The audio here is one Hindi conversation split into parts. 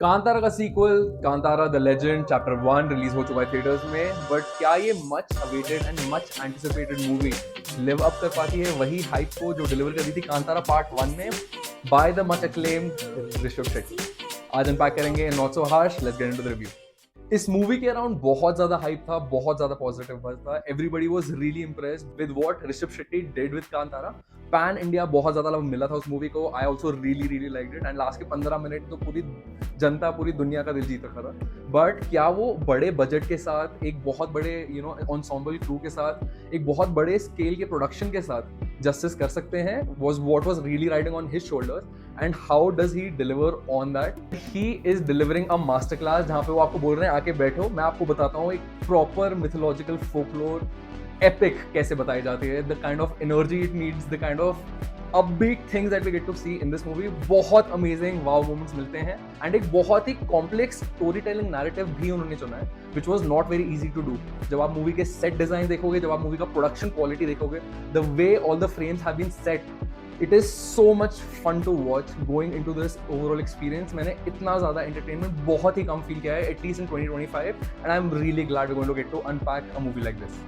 कांतारा का sequel Kantara the legend chapter 1 release हो चुका है थिएटर्स में। बट क्या ये much awaited and much anticipated movie live up कर पाती है वही हाइप को जो डिलीवर कर दी थी कांतारा पार्ट 1 में by the much acclaimed Rishabh Shetty? आज अनपैक करेंगे not so harsh, let's get into the review. इस मूवी के अराउंड बहुत ज्यादा हाइप था, बहुत ज्यादा पॉजिटिव बज़ था। Everybody was really impressed with what Rishabh Shetty did with Kantara. Pan India बहुत ज्यादा लव मिला था उस मूवी को। I also really really liked it and last के 15 मिनट तो पूरी जनता, पूरी दुनिया का दिल जीत रखा था। बट क्या वो बड़े बजट के साथ, एक बहुत बड़े एंसेम्बल क्रू के साथ, एक बहुत बड़े स्केल के प्रोडक्शन के साथ जस्टिस कर सकते हैं? was what was really riding on his shoulders and how does he deliver on that? He is delivering a masterclass जहाँ पे वो आपको बोल रहे हैं आके बैठो, मैं आपको बताता हूँ एक प्रॉपर मिथोलॉजिकल फोकलोर एपिक कैसे बताई जाती है, the kind of energy it needs, the kind of upbeat things that we get to see in this movie। बहुत अमेजिंग वाव मोमेंट्स मिलते हैं एंड एक बहुत ही कॉम्प्लेक्स स्टोरी टेलिंग नैरेटिव भी उन्होंने चुना है which was not very easy to do. जब आप मूवी के सेट डिजाइन देखोगे, जब आप मूवी का प्रोडक्शन क्वालिटी देखोगे, the way all the frames have been set, it is so much fun to watch going in to this overall experience. मैंने इतना ज्यादा एंटरटेनमेंट बहुत ही कम फील किया है at least in 2025 and I am really glad we going to get to unpack a movie like this.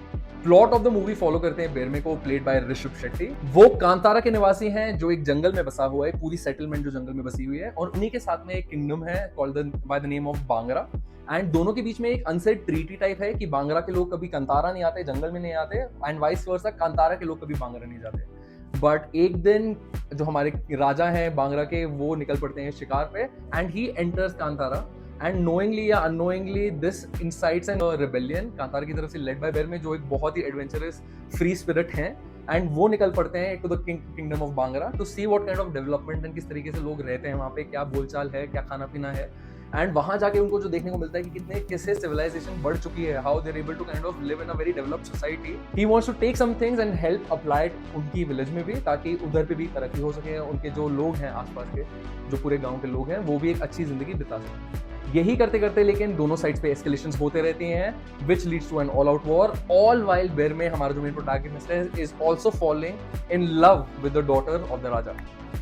Plot of the movie follow करते हैं बेरमे को, प्लेड बाय ऋषभ शेट्टी। वो कांतारा के निवासी हैं जो एक जंगल में बसा हुआ है, पूरी सेटलमेंट जो जंगल में बसी हुई है, और उन्हीं के साथ में एक किंगडम है called by the name of Bangra. And दोनों के बीच में एक अनसेड ट्रीटी टाइप है कि बांगरा के लोग कभी कांतारा नहीं आते, जंगल में नहीं आते, एंड वाइस वर्सा कांतारा के लोग कभी बांगरा नहीं जाते। बट एक दिन जो हमारे राजा हैं बांगरा के, वो निकल पड़ते हैं शिकार पे and he enters Kantara and knowingly या unknowingly this insights and rebellion Kantara की तरफ से लेड बाय बेरमे, जो एक बहुत ही एडवेंचरस फ्री स्पिरिट हैं। एंड वो निकल पड़ते हैं to the kingdom of Bangra to see what kind of development and किस तरीके से लोग रहते हैं वहाँ पे, क्या बोलचाल है, क्या खाना पीना है। एंड वहां जाके उनको जो देखने को मिलता है कि कितने कैसे सिविलाइजेशन बढ़ चुकी है, how they are able to kind of live in a very developed society. He wants to take some things and help apply उनकी विलेज में भी, ताकि उधर पे भी तरक्की हो सके, उनके जो लोग हैं आसपास के, जो पूरे गांव के लोग हैं, वो भी एक अच्छी जिंदगी बिता सकें। यही करते करते लेकिन दोनों साइड्स पे एस्केलेशंस होते रहती हैं which leads to an all out war, all while Berme, हमारा जो मेन प्रोटैगनिस्ट है, is also falling in love with the daughter of the raja.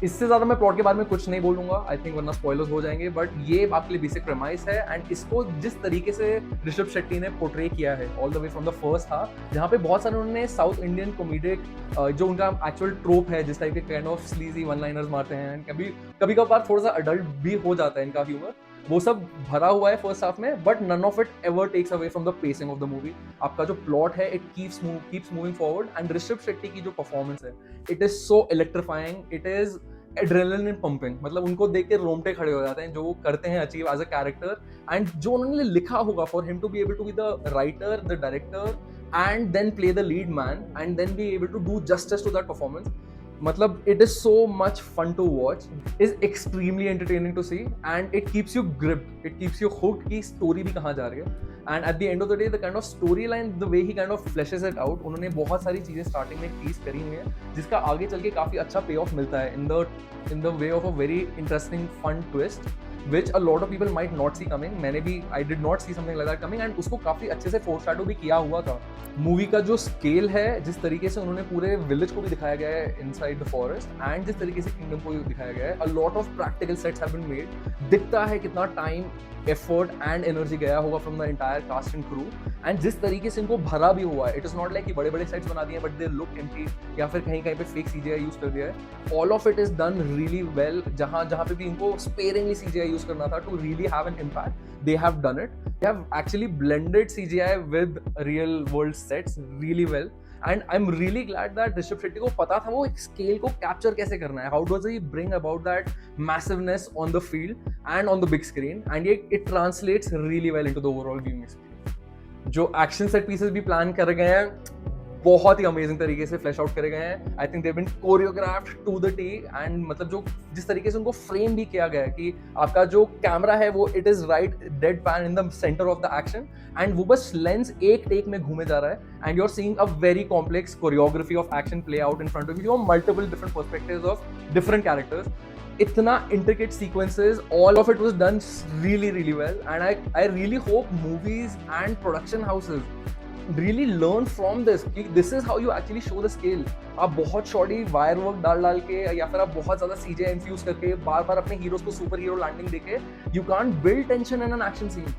इससे ज्यादा मैं प्लॉट के बारे में कुछ नहीं बोलूंगा, आई थिंक वरना स्पॉयलर्स हो जाएंगे। बट ये आपके लिए बेसिक प्रेमाइस है एंड इसको जिस तरीके से ऋषभ शेट्टी ने पोर्ट्रे किया है all the way from the first half, जहाँ पे बहुत सारे उन्होंने साउथ इंडियन कॉमेडिक जो उनका एक्चुअल ट्रोप है, जिस टाइप के kind of sleazy one liners मारते हैं, कभी कभार थोड़ा सा अडल्ट भी हो जाता है इनका ह्यूमर, वो सब भरा हुआ है फर्स्ट हाफ में। But none of it ever takes away from the pacing of the movie. आपका जो प्लॉट है it keeps moving forward and Rishab Shetty की जो परफॉर्मेंस है it is so electrifying, it is adrenaline pumping. मतलब उनको देख के रोंगटे खड़े हो जाते हैं जो वो करते हैं achieve as a character, and जो उन्होंने लिखा होगा for him to be able to be the writer, the director and then play the lead man and then be able to do justice to that performance. मतलब it is so much fun to watch, is extremely entertaining to see and it keeps you gripped, it keeps you hooked कि स्टोरी भी कहाँ जा रही है। And at the end of the day the kind of story line, the way he kind of flashes it out, उन्होंने बहुत सारी चीजें स्टार्टिंग में टीज करी हुई है जिसका आगे चल के काफी अच्छा पे ऑफ मिलता है in the way of a very interesting fun twist which a lot of people might not see coming। मैंने भी I did not see something like that coming and उसको काफी अच्छे से फोरशैडो भी किया हुआ था। मूवी का जो स्केल है, जिस तरीके से उन्होंने पूरे विलेज को भी दिखाया गया है इनसाइड द फॉरेस्ट एंड जिस तरीके से किंगडम को भी दिखाया गया है, a lot of practical sets have been made। दिखता है कितना टाइम, एफर्ट एंड एनर्जी गया होगा from the entire cast and crew, and जिस तरीके से इनको भरा भी हुआ है, इट इज नॉट लाइक कि बड़े बड़े सेट्स बना दिए बट दे लुक एम्प्टी या फिर कहीं कहीं पे फेक सीजीआई यूज कर दिया है। All of it is done really well. जहां जहां पे भी इनको स्पेयरिंगली सीजीआई यूज करना था to really have an impact, they have done it। They have actually blended CGI with real world sets really well and I'm really glad that Rishabh Shetty को पता था वो स्केल को कैप्चर कैसे करना है, how does he bring about that massiveness on the field and on the big screen, and it translates really well into the overall viewing experience। जो एक्शन सेट पीसेस भी प्लान कर गए हैं बहुत ही अमेजिंग तरीके से फ्लैश आउट करे गए हैं। I think they been choreographed to the tee and मतलब जो जिस तरीके से उनको फ्रेम भी किया गया है कि आपका जो कैमरा है वो it is right dead pan in the centre of the action and वो बस लेंस एक टेक में घूमे जा रहा है and you are seeing a very complex choreography of action play out in front of you on multiple different perspectives of different characters. इतना intricate sequences, all of it was done really really well and I really hope movies and production houses really learn from this कि this is how you actually show the scale. आप बहुत शॉर्टी वायर वर्क डाल के या फिर आप बहुत ज़्यादा CGI इन्फ्यूज करके बार बार अपने हीरोज को सुपर हीरो लैंडिंग देके you can't build tension in an action scene.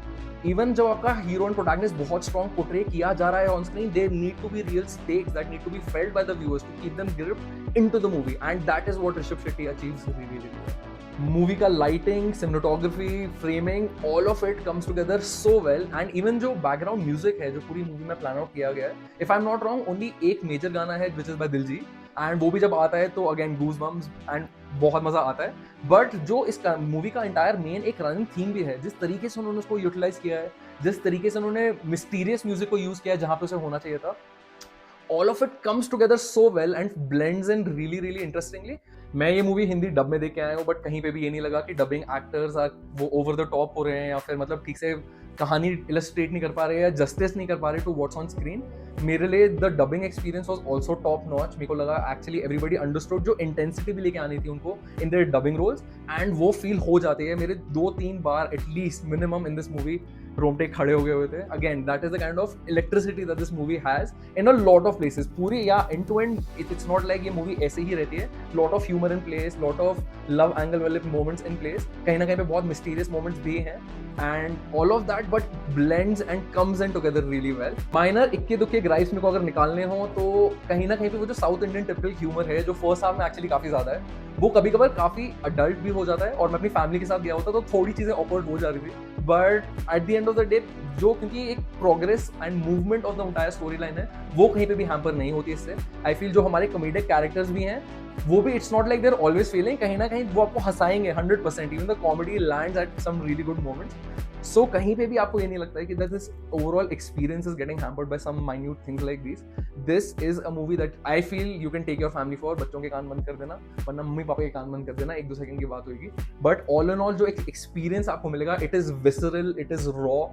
Even जब आपका हीरो एंड प्रोटैगनिस्ट बहुत स्ट्रॉन्ग पोर्ट्रे किया जा रहा है on screen, there need to be real stakes that need to be felt by the viewers to keep them gripped into the movie, and that is what Rishabh Shetty achieves really well. Movie का lighting, cinematography, framing, all of it comes together so well. And even जो बैकग्राउंड म्यूजिक है जो पूरी मूवी में प्लान आउट किया गया है, if I am not wrong only एक मेजर गाना है which is by Diljit, and वो भी जब आता है तो अगेन गूज बम्स एंड बहुत मजा आता है. बट जो इस मूवी का इंटायर मेन एक रनिंग थीम भी है, जिस तरीके से उन्होंने उसको यूटिलाइज किया है, जिस तरीके से उन्होंने मिस्टीरियस म्यूजिक को यूज किया है जहां पे उसे होना चाहिए था, all of it comes together so well and blends in really really interestingly. मैं ये मूवी हिंदी डब में देख के आया हूँ, बट कहीं पे भी ये नहीं लगा कि डबिंग एक्टर्स वो ओवर द टॉप हो रहे हैं या फिर मतलब ठीक से कहानी इलस्ट्रेट नहीं कर पा रहे या जस्टिस नहीं कर पा रहे टू व्हाट्स ऑन स्क्रीन. मेरे लिए the dubbing experience was also top notch. मेरे को लगा एक्चुअली एवरीबडी अंडरस्टूड जो इंटेंसिटी भी लेके आनी थी उनको in their dubbing roles, and वो फील हो जाते हैं. मेरे 2-3 बार at least minimum in this movie रोमटे खड़े हो गए हुए थे. Again that is the kind of electricity that this movie has in a lot of places. पूरी या end to end it's not like ये मूवी ऐसे ही रहती है. Lot of humour in place, lot of love angle वाले मोमेंट्स इन प्लेस, कहीं ना कहीं पे बहुत मिस्टीरियस मोमेंट्स भी हैं, and all of that but blends and comes in together really well. Minor इक्के दुक्के ग्राइप्स मेरे को अगर निकालने हो तो कहीं ना कहीं पे वो जो साउथ इंडियन टिपिकल ह्यूमर है जो फर्स्ट हाफ में एक्चुअली काफी ज्यादा है, वो कभी कभार काफी अडल्ट भी हो जाता है. और मैं अपनी फैमिली के साथ गया होता तो थोड़ी चीजें ऑकवर्ड हो जा रही थी, but at the end of the day जो क्योंकि एक progress and movement of the entire story line है वो कहीं पे भी हैम्पर नहीं होती इससे. आई फील जो हमारे कॉमेडिक कैरेक्टर्स भी हैं वो भी it's not like they're always failing, कहीं ना कहीं वो आपको हंसाएंगे 100%. Even the comedy lands at some really good moments. So कहीं पे भी आपको ये नहीं लगता है कि that this overall experience is getting hampered by some minute things like this. This is a movie that I feel you can take your family for. बच्चों के कान बंद कर देना, वरना मम्मी पापा के कान बंद कर देना, 1-2 सेकंड की बात होगी. बट ऑल इन ऑल जो एक एक्सपीरियंस आपको मिलेगा, it is visceral, it is raw,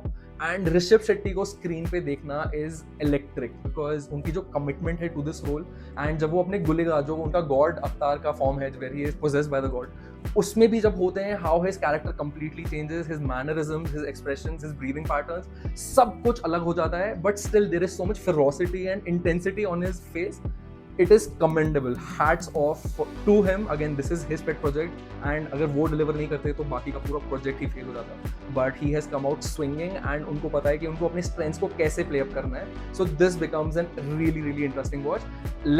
and Rishab Shetty को स्क्रीन पे देखना इज इलेक्ट्रिक बिकॉज उनकी जो कमिटमेंट है टू दिस रोल, एंड जब वो अपने गुलेगा जो उनका गॉड अवतार का फॉर्म है where he is possessed by the god, उसमें भी जब होते हैं how his character completely changes, his mannerisms, his expressions, his breathing patterns, सब कुछ अलग हो जाता है. But still there is so much ferocity and intensity on his face. It is commendable. Hats off to him. Again, this is his pet project, and अगर वो deliver नहीं करते तो बाकी का पूरा project ही fail हो जाता. But he has come out swinging, and उनको पता है कि उनको अपने strengths को कैसे play up करना है. So this becomes a really really interesting watch.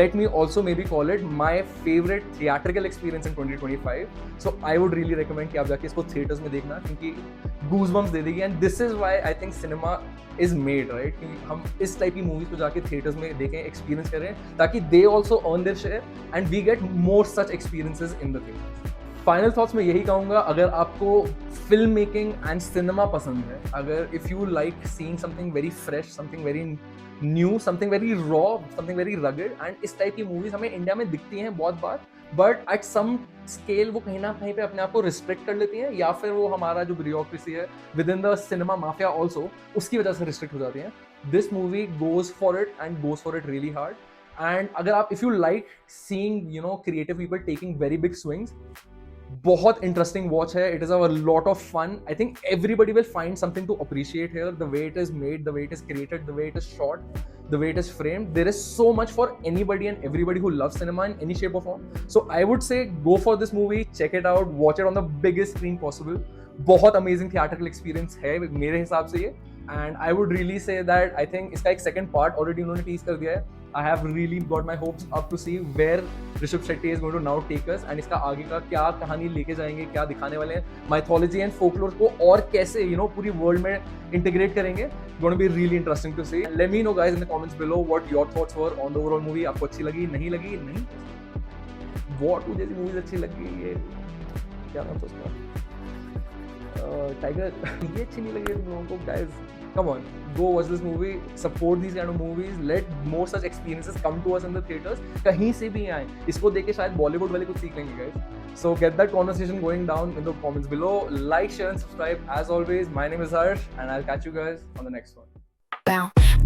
Let me also maybe call it my favorite theatrical experience in 2025. So I would really recommend कि आप जाके इसको theaters में देखना, क्योंकि goosebumps दे देगी. And this is why I think cinema is made, right? कि हम इस टाइप की मूवीज को जाके थिएटर्स में देखें, एक्सपीरियंस करें, ताकि they also earn their share and we get more such experiences in the theatres. Final thoughts में यही कहूँगा, अगर आपको फिल्म मेकिंग एंड सिनेमा पसंद है, अगर if you like seeing something very fresh, something very new, something very raw, something very rugged, and इस टाइप की मूवीज हमें इंडिया में दिखती हैं बहुत बार, बट एट सम स्केल वो कहीं ना कहीं पे अपने आप को रिस्ट्रिक्ट कर लेती हैं, या फिर वो हमारा जो ब्यूरोक्रेसी है within the cinema mafia also, उसकी वजह से रिस्ट्रिक्ट हो जाती हैं. This movie goes for it and goes for it really hard. And अगर आप if you like seeing you know creative people taking very big swings, बहुत इंटरेस्टिंग वॉच है. It is a lot of fun. I think everybody will find something to appreciate here. The way it is made, the way it is created, the way it is shot, the way it is framed, there is so much for anybody and everybody who loves cinema in any shape or form. So I would say go for this movie, check it out, watch it on the biggest screen possible. बहुत amazing theatrical experience है मेरे हिसाब से ये, and I would really say that I think इसका एक second part already उन्होंने tease कर दिया है. I have really got my hopes up to see where Rishabh Shetty is going to now take us, and इसका आगे का क्या कहानी लेके जाएंगे, क्या दिखाने वाले हैं, mythology and folklore को और कैसे पूरी वर्ल्ड में इंटीग्रेट करेंगे. Going to be really interesting to see. Let me know guys in the comments below what your thoughts were on the overall movie. आपको अच्छी लगी, नहीं लगी, नहीं What जैसी मूवीज अच्छी लगी, ये क्या नाम था उसका, टाइगर, ये अच्छी नहीं लगी तुम लोगों को guys. Come on, go watch this movie, support these kind of movies, let more such experiences come to us in the theaters. कहीं से भी आए, इसको देख के शायद बॉलीवुड वाले कुछ सीख लेंगे guys. So get that conversation going down in the comments below. Like, share and subscribe. As always, my name is Harsh, and I'll catch you guys on the next one.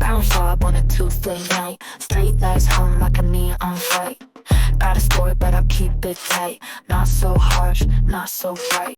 Bounce up on a Tuesday night, straight legs home like a neon light. Got a story but I keep it tight, not so harsh, not so bright.